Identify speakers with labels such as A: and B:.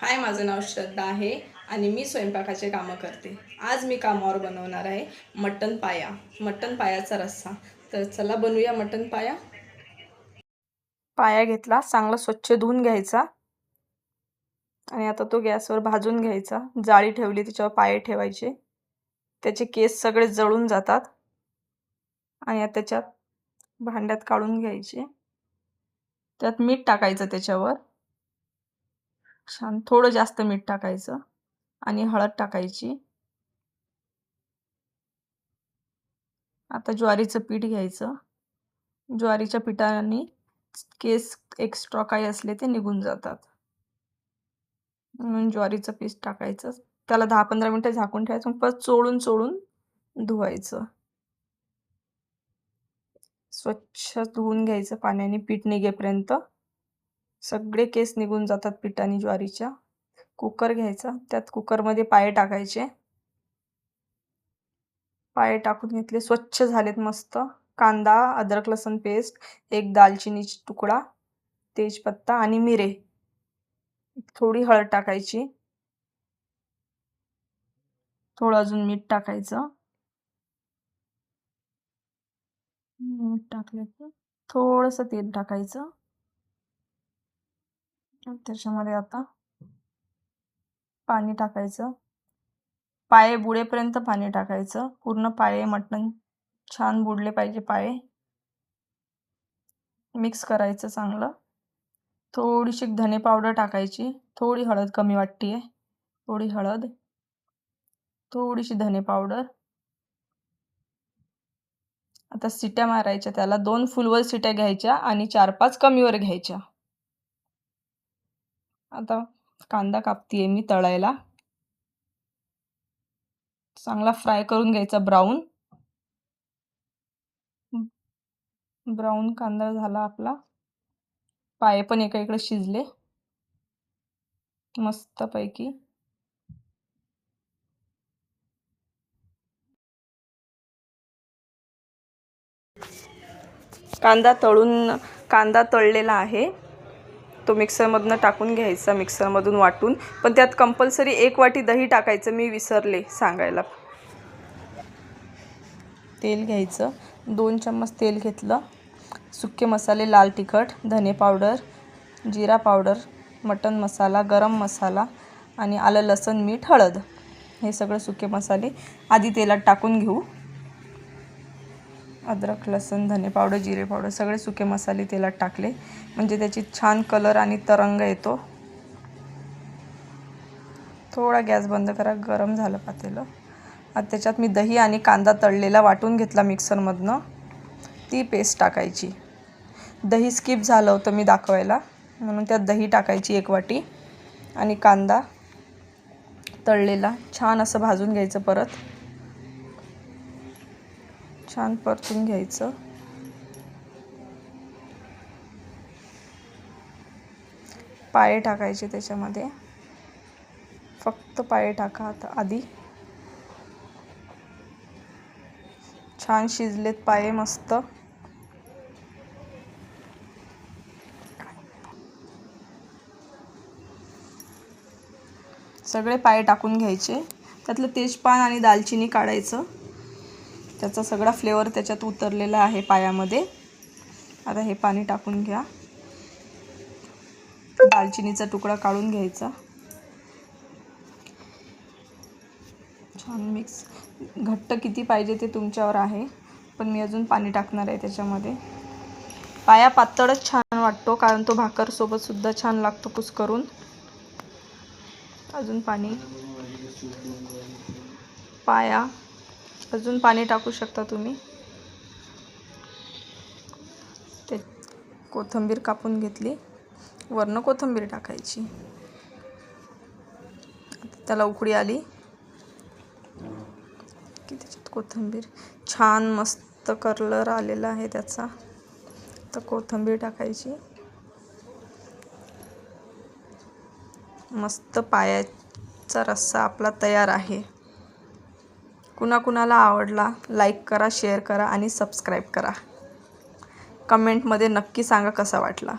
A: हाय, माझं नाव श्रद्धा आहे आणि मी स्वयंपाकाचे कामं करते. आज मी कामावर बनवणार आहे मटण पाया, मटण पायाचा रस्सा. तर चला बनवूया मटण पाया. पाया घेतला, चांगला स्वच्छ धुवून घ्यायचा आणि आता तो गॅसवर भाजून घ्यायचा. जाळी ठेवली, त्याच्यावर पाय ठेवायचे. त्याचे केस सगळे जळून जातात आणि आता त्याच्यात भांड्यात काढून घ्यायचे. त्यात मीठ टाकायचं, त्याच्यावर छान थोडं जास्त मीठ टाकायचं आणि हळद टाकायची. आता ज्वारीचं पीठ घ्यायचं. ज्वारीच्या पिठाने केस एक्स्ट्रा काही असले ते निघून जातात. म्हणून ज्वारीचं पीठ टाकायचं. त्याला 10-15 मिनिटं झाकून ठेवायचं. मग परत चोळून धुवायचं. स्वच्छ धुवून घ्यायचं पाण्याने पीठ निघेपर्यंत. सगळे केस निघून जातात पिठाने ज्वारीच्या. कुकर घ्यायचा, त्यात कुकरमध्ये पाय टाकायचे. पाय टाकून घेतले, स्वच्छ झालेत मस्त. कांदा, अद्रक लसूण पेस्ट, एक दालचिनीचा तुकडा, तेजपत्ता आणि मिरे. थोडी हळद टाकायची. थोडं अजून मीठ टाकायचं. मीठ टाकलं तर थोडंसं तेल टाकायचं. त्याच्यामध्ये आता पाणी टाकायचं. पाय बुडेपर्यंत पाणी टाकायचं. पूर्ण पाय मटण छान बुडले पाहिजे. पाय मिक्स करायचं चांगलं. थोडीशी धने पावडर टाकायची. थोडी हळद कमी वाटते, थोडी हळद, थोडीशी धने पावडर. आता शिट्या मारायच्या. त्याला 2 फुलवर शिट्या घ्यायच्या आणि 4-5 कमीवर घ्यायच्या. आता कांदा कापतीये मी तळायला. चांगला फ्राय करून घ्यायचा, ब्राऊन कांदा झाला आपला. पाय पण एका इकडे शिजले मस्त पैकी. कांदा तळलेला आहे, तो मिक्सरमधून टाकून घ्यायचा, मिक्सरमधून वाटून. पण त्यात कंपल्सरी 1 वाटी दही टाकायचं, मी विसरले सांगायला. तेल घ्यायचं, 2 चम्मच तेल घेतलं. सुके मसाले, लाल तिखट, धने पावडर, जिरा पावडर, मटन मसाला, गरम मसाला आणि आलं लसूण मीठ हळद, हे सगळे सुके मसाले आधी तेलात टाकून घेऊ. अद्रक लसूण, धने पावडर, जिरे पावडर सगळे सुके मसाले तेलात टाकले म्हणजे त्याची छान कलर आणि तरंग येतो. थोडा गॅस बंद करा, गरम झालं पातेलं. आता त्याच्यात मी दही आणि कांदा तळलेला वाटून घेतला मिक्सरमधनं, ती पेस्ट टाकायची. दही स्किप झालं होतं मी दाखवायला, म्हणून त्यात दही टाकायची 1 वाटी आणि कांदा तळलेला छान असं भाजून घ्यायचं. परत छान परतून घ्यायचं. पाय टाकायचे त्याच्यामध्ये, फक्त पाय टाका आता आधी. छान शिजलेत पाय मस्त. सगळे पाय टाकून घ्यायचे. त्यातलं तेजपान आणि दालचिनी काढायचं, त्याचा सगळा फ्लेवर त्याच्यात उतरलेला आहे पायामध्ये. आता हे पाणी टाकून घ्या. दालचिनीचा तुकडा काढून घ्यायचा. छान मिक्स. घट्ट किती पाहिजे ते तुमच्यावर आहे, पण मी अजून पाणी टाकणार आहे त्याच्यामध्ये. पाया पातळच छान वाटतो, कारण तो भाकरसोबत सुद्धा छान लागतो कुस्करून. अजून पाणी, पाया अजून पाणी टाकू शकता तुम्ही. ते कोथिंबीर कापून घेतली, वरनं कोथिंबीर टाकायची. त्याला उकळी आली की त्याच्यात कोथिंबीर, छान मस्त कलर आलेला आहे त्याचा, तर कोथिंबीर टाकायची. मस्त पायाचा रस्सा आपला तयार आहे. कुणाकुणाला आवडला लाईक करा, शेअर करा आणि सबस्क्राईब करा. कमेंटमध्ये नक्की सांगा कसा वाटला.